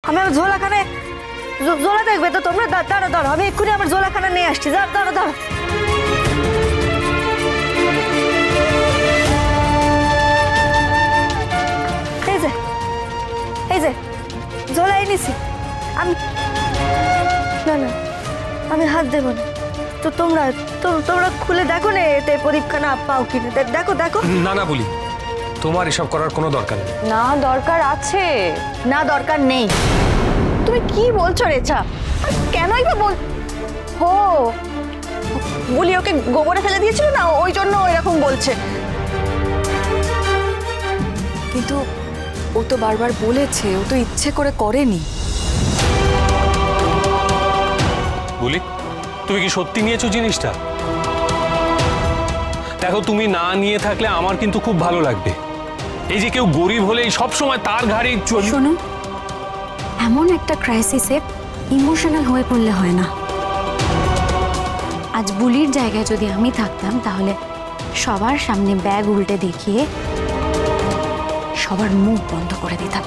আমি আমার ঝোলাখানে ঝোলা দেখবে তো তোমরা? দাঁড়ো দাঁড়ো, আমি এক্ষুনি আমার ঝোলাখানা নিয়ে আসছি। দাঁড়ো দাঁড়ো। এই যে ঝোলা এনেছি আমি। না না, আমি হাত দেব না। তো তোমরা খুলে দেখো না এতে প্রদীপখানা পাও কিনে। দেখো দেখো। না না বলি, তোমার এসব করার কোনো দরকার নেই। না, দরকার আছে। না, দরকার নেই। তুমি কি বলছো রেচা? কেনই বা বল? ও বলি ওকে গোবরে ফেলে দিয়েছিল না, ওই জন্য এরকম বলছে। কিন্তু ও তো বারবার বলেছে ও তো ইচ্ছে করে করেনি। বলি, তুমি কি সত্যি নিয়েছো জিনিসটা? দেখো, তুমি না নিয়ে থাকলে আমার কিন্তু খুব ভালো লাগবে। এই যে কেউ গরিব হলে সব সময় তার ঘাড়ে চলি। শোনো, এমন একটা ক্রাইসিসে ইমোশনাল হয়ে পড়লে হয় না। আজ বুলির জায়গায় যদি আমি থাকতাম তাহলে সবার সামনে ব্যাগ উল্টে দেখিয়ে সবার মুখ বন্ধ করে দিতাম।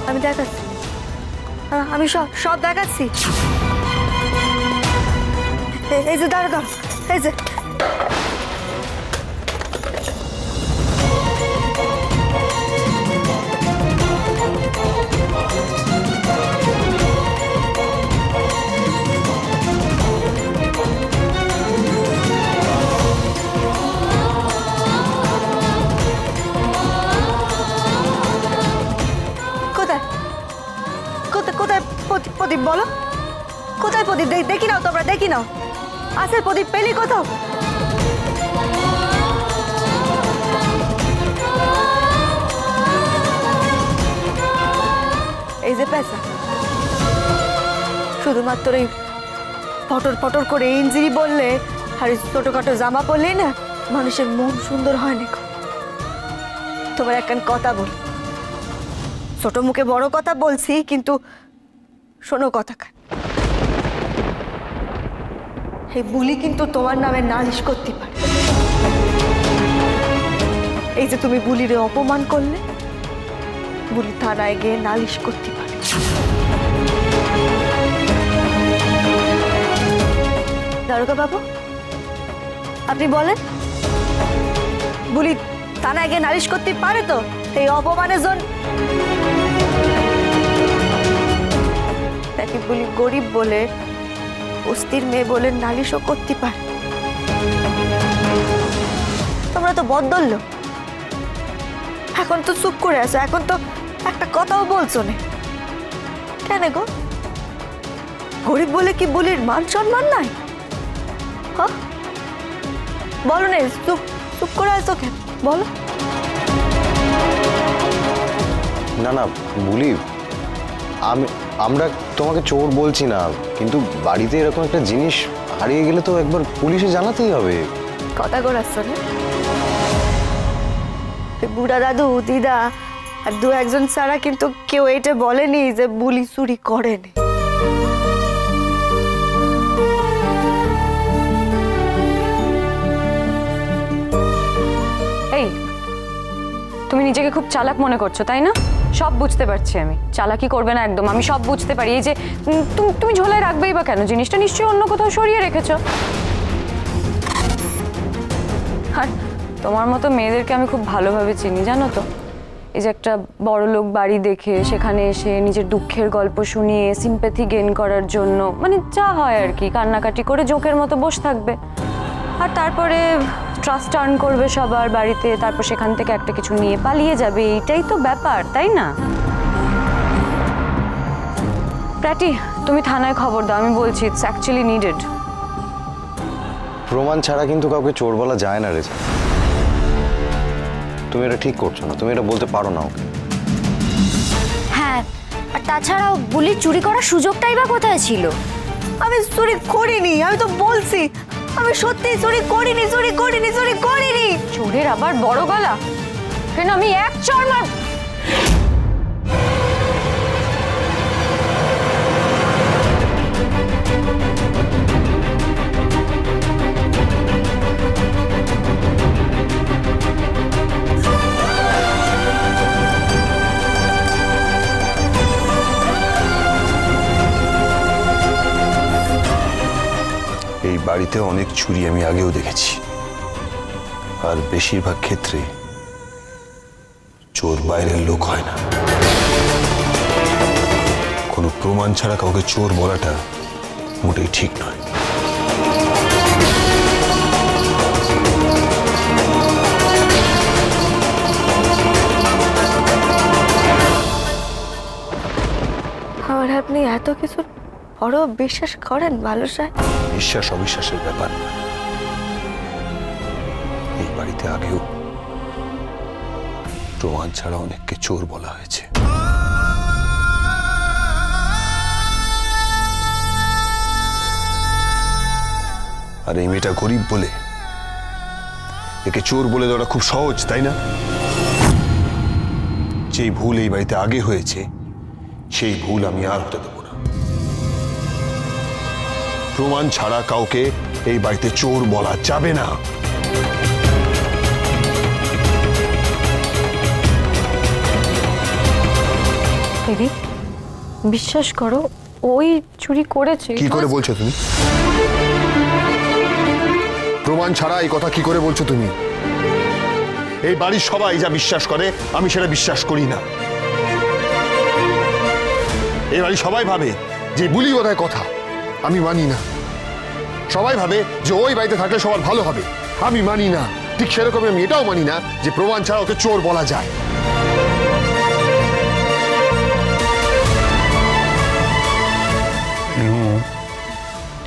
আমি দেখাচ্ছি, আমি সব দেখাচ্ছি। এই যে দাঁড়া, এই যে কোথায় প্রদীপ বলো? কোথায় প্রদীপ? দেখি নাও তোমরা, দেখি নাও। আসে প্রদীপ পেলি কোথাও? এই যে পেশা, শুধুমাত্র এই পটর পটর করে ইঞ্জিরি বললে আর ছোটখাটো জামা পরলেই না মানুষের মন সুন্দর হয় না। তোমার একখান কথা বল, ছোট মুখে বড় কথা বলছি, কিন্তু শোনো কথা কান। এই বুলি কিন্তু তোমার নামে নালিশ করতে পারে। এই যে তুমি বুলিরে অপমান করলে, বুলি থানায় গিয়ে নালিশ করতে পারে। দারোগা বাবু, আপনি বলেন, বুলি থানায় গিয়ে নালিশ করতে পারে তো এই অপমানের জন্য? তাকে বলি গরিব বলে, বস্তির মেয়ে বলে নালিশও করতে পারে। তোমরা তো বদল, এখন তো চুপ করে আছো, এখন তো একটা কথাও বলছো না কেন গো? গরিব বলে কি বুলির মান সম্মান নাই? বলো না, চুপ করে আছো কেন বলো? না না বুলি, আমরা তোমাকে চোর বলছি না, কিন্তু বাড়িতে এরকম একটা জিনিস হারিয়ে গেলে তো একবার পুলিশে জানাতেই হবে। কথা গোড়াচ্ছ না? বুড়া দাদু দিদা আর দু একজন ছাড়া কিন্তু কেউ এটা বলেনি যে বুলি চুরি করেনি। এই, তুমি নিজেকে খুব চালাক মনে করছো তাই না? সব বুঝতে পারছি আমি। চালাকি করবে না একদম, আমি সব বুঝতে পারি। এই যে তুমি ঝোলায় রাখবেই বা কেন? জিনিসটা নিশ্চয়ই অন্য কোথাও সরিয়ে রেখেছো। আর তোমার মতো মেয়েদেরকে আমি খুব ভালোভাবে চিনি, জানো তো। এই যে একটা বড়লোক বাড়ি দেখে সেখানে এসে নিজের দুঃখের গল্প শুনিয়ে সিম্প্যাথি গেইন করার জন্য, মানে যা হয় আর কি, কান্নাকাটি করে জোকের মতো বসে থাকবে, আর তারপরে ট্রাস্ট আর্ন করবে সবার বাড়িতে, তারপর সেখান থেকে একটা কিছু নিয়ে পালিয়ে যাবে। এইটাই তো ব্যাপার, তাই না? প্র্যাটি, তুমি থানায় খবর দাও, আমি বলছি ইটস অ্যাকচুয়ালি নিডেড। প্রমাণ ছাড়া কিন্তু কাউকে চোর বলা যায় না রেজা। তুমি এটা ঠিক করছো না, তুমি এটা বলতে পারো না ওকে। হ্যাঁ, আর তাছাড়াও বুলির চুরি করার সুযোগটাই বা কোথায় ছিল? আমি চুরি করিনি, আমি তো বলছি আমি সত্যি চুরি করিনি। চোরের আবার বড় গলা কেন? আমি এক চড় মার। বাড়িতে অনেক চুরি আমি আগেও দেখেছি, আর বেশিরভাগ ক্ষেত্রে চোর বাইরের লোক হয় না। কোনো প্রমাণ ছাড়া কাউকে চোর বলাটা মোটেই ঠিক নয়। আর আপনি এত কিছু বড় বিশ্বাস করেন ভালো সাহেব? বিশ্বাস অবিশ্বাসের ব্যাপার না। এই বাড়িতে আগেও প্রমাণ ছাড়া অনেককে চোর বলা হয়েছে। আর এই মেয়েটা গরিব বলে একে চোর বলে দেওয়াটা খুব সহজ, তাই না? যেই ভুল এই বাড়িতে আগে হয়েছে সেই ভুল আমি আর হতে দেব না। প্রমাণ ছাড়া কাউকে এই বাড়িতে চোর বলা যাবে না। দিদি বিশ্বাস করো, ওই চুরি করেছে। কি করে বলছো তুমি? প্রমাণ ছাড়া এই কথা কি করে বলছো তুমি? এই বাড়ির সবাই যা বিশ্বাস করে আমি সেটা বিশ্বাস করি না। এই বাড়ির সবাই ভাবে যে বুলি বোধহয় কথা, আমি মানি না। সবাই ভাবে যে ওই বাড়িতে থাকলে সবার ভালো হবে, আমি মানি না। ঠিক সেরকম আমি এটাও মানি না যে প্রমাণ ছাড়া ওকে চোর বলা যায়।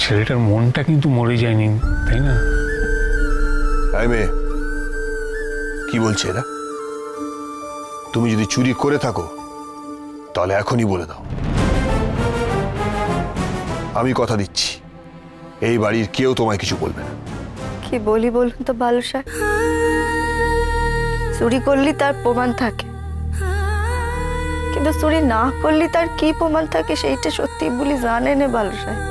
ছেলেটার মনটা কিন্তু মরে যায়নি, তাই না? এই মেয়ে, কি বলছে এরা? তুমি যদি চুরি করে থাকো তাহলে এখনই বলে দাও। আমি কথা দিচ্ছি এই বাড়ির কেউ তোমায় কিছু বলবে না। কি বলি বলুন তো ভালো সাহেব? চুরি করলে তার প্রমাণ থাকে, কিন্তু চুরি না করলে তার কি প্রমাণ থাকে সেইটা সত্যি বলি জানে না ভালো সাহেব।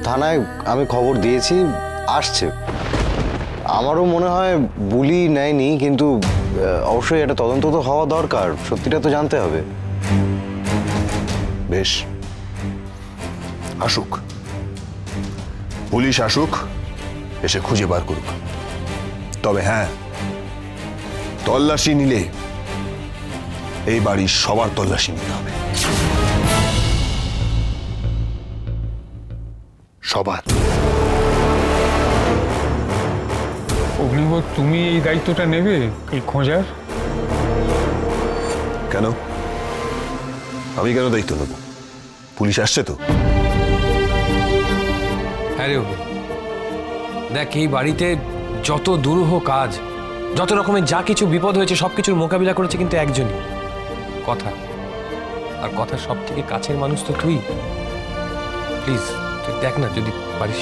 থানায় আমি খবর দিয়েছি, আসছে। আমারও মনে হয় বুলি নেয়নি, কিন্তু অবশ্যই এটা তদন্ত তো হওয়া দরকার, সত্যিটা তো জানতে হবে। বেশ, আসুক, পুলিশ আসুক, এসে খুঁজে বার করুক। তবে হ্যাঁ, তল্লাশি নিলে এই বাড়ির সবার তল্লাশি নিতে হবে, সবার। অগ্নিবর, তুমি এই দায়িত্বটা নেবে এই খোঁজার? কেন? আমি কেন দায়িত্ব নেব? পুলিশ আসছে তো। হ্যাঁ রে অভি, দেখ এই বাড়িতে যত দুরূহ কাজ, যত রকমের যা কিছু বিপদ হয়েছে সবকিছুর মোকাবিলা করেছে কিন্তু একজনই, কথা। আর কথার সব থেকে কাছের মানুষ তো তুই। প্লিজ তুই দেখ না যদি পারিস।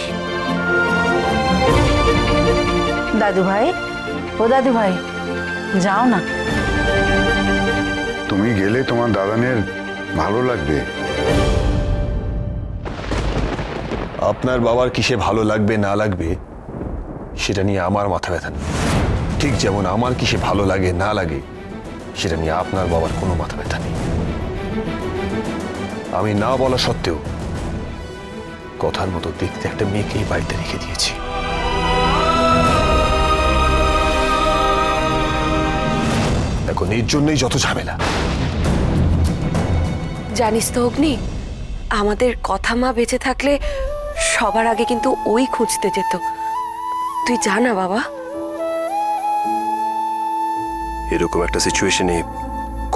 দাদু ভাই, ও দাদু ভাই, যাও না। তুমি গেলে তোমার দাদানের ভালো লাগবে। আপনার বাবার কিসে ভালো লাগবে না লাগবে সেটা নিয়ে আমার মাথা ব্যথা নেই, ঠিক যেমন আমার কিসে ভালো লাগে না লাগে সেটা নিয়ে আপনার বাবার কোনো মাথা ব্যথা নেই। আমি না বলা সত্ত্বেও কথার মতো দেখতে একটা মেয়েকে এই বাড়িতে রেখে দিয়েছি। এখন এর জন্যই যত ঝামেলা। জানিস তো অগ্নি, আমাদের কথা মা বেঁচে থাকলে সবার আগে কিন্তু ওই খুঁজতে যেত। তুই জানা বাবা। এরকম একটা সিচুয়েশনে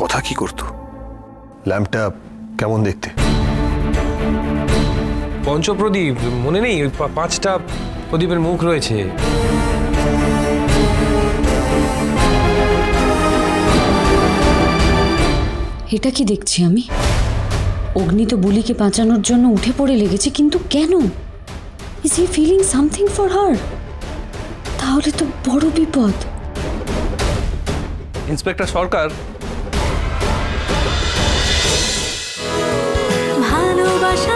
কথা কি করতো? ল্যাম্পটা কেমন দেখতে? পঞ্চপ্রদীপ, মনে নেই? ওই 5টা প্রদীপের মুখ রয়েছে। এটা কি দেখছি আমি? অগ্নি তো বুলিকে বাঁচানোর জন্য উঠে পড়ে লেগেছে, কিন্তু কেন? Is he feeling something for her? তাহলে তো বড় বিপদ। ইন্সপেক্টর সরকার, ভালোবাসা